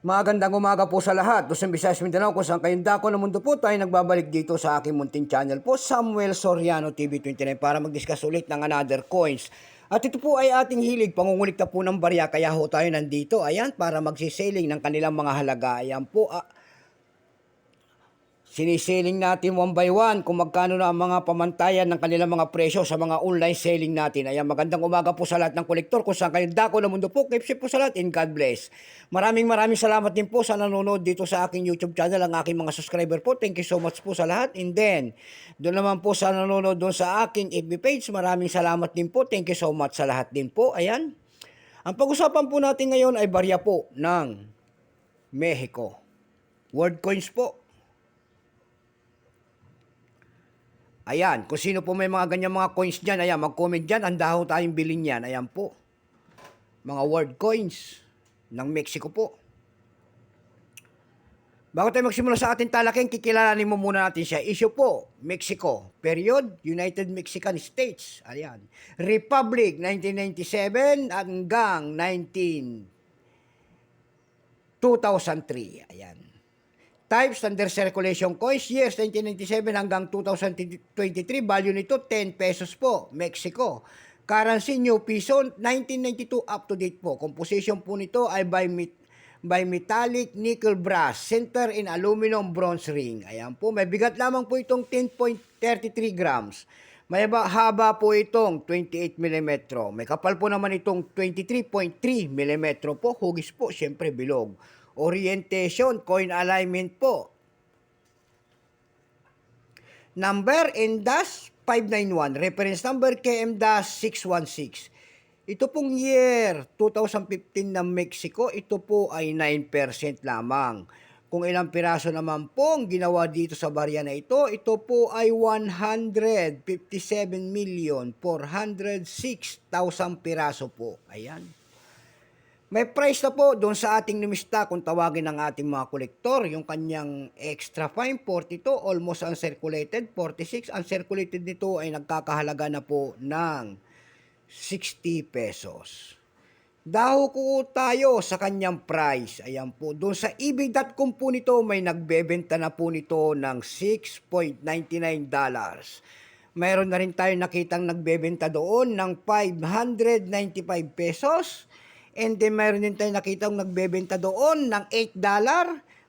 Magandang umaga po sa lahat. Luzon, Visayas, Mindanao, kung saan kayong dako ng mundo po tayo nagbabalik dito sa aking munting channel po, Samuel Soriano TV29, para mag-discuss ulit ng another coins. At ito po ay ating hilig, pangungulikta po ng barya, kaya ho tayo nandito, ayan, para magsiseling ng kanilang mga halaga. Ayan po, sinisiling natin one by one kung magkano na ang mga pamantayan ng kanilang mga presyo sa mga online selling natin. Ayan, magandang umaga po sa lahat ng kolektor kung saan kayo dako ng mundo po. Keep safe po sa lahat and God bless. Maraming salamat din po sa nanonood dito sa aking YouTube channel, ang aking mga subscriber po. Thank you so much po sa lahat. And then, doon naman po sa nanonood doon sa aking FB page, maraming salamat din po. Thank you so much sa lahat din po. Ayan. Ang pag-usapan po natin ngayon ay barya po ng Mexico. World coins po. Ayan, kung sino po may mga ganyan mga coins dyan, ayan, mag-comment dyan, handa ho tayong bilhin yan. Ayan po, mga world coins ng Mexico po. Bago tayo magsimula sa ating talaking, kikilalanin mo muna natin siya. Issue po, Mexico, period, United Mexican States. Ayan, Republic, 1997 hanggang 2003. Ayan. Types, under circulation coins, years 1997 hanggang 2023, value nito 10 pesos po, Mexico. Currency, new peso, 1992 up to date po. Composition po nito ay by metallic nickel brass, center in aluminum bronze ring. Ayan po, may bigat lamang po itong 10.33 grams. May haba po itong 28 mm. May kapal po naman itong 23.3 mm po. Hugis po, syempre bilog. Orientation, coin alignment po. Number N-591, reference number KM-616. Ito pong year 2015 ng Mexico, ito po ay 9% lamang. Kung ilang piraso naman pong ginawa dito sa barya na ito po ay 157,406,000 piraso po. Ayan. May price na po doon sa ating numista kung tawagin ng ating mga kolektor. Yung kanyang extra fine, 42, almost uncirculated, 46. Uncirculated nito ay nagkakahalaga na po ng 60 pesos. Daho ko tayo sa kanyang price. Ayan po, doon sa ebay.com po nito, may nagbebenta na po nito ng $6.99. Mayroon na rin tayo nakitang nagbebenta doon ng 595 pesos. And then, mayroon din tayo nakitang nagbebenta doon ng $8.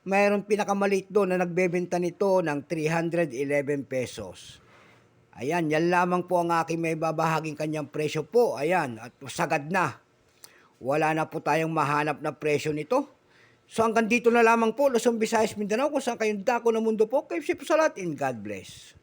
Mayroon pinakamaliit doon na nagbebenta nito ng 311 pesos. Ayan, yan lamang po ang aking may babahaging kanyang presyo po. Ayan, at sagad na. Wala na po tayong mahanap na presyo nito. So, hanggang dito na lamang po, Luzon, Visayas, Mindanao, kung saan kayong dako ng mundo po. Keep safe po sa lahat and God bless.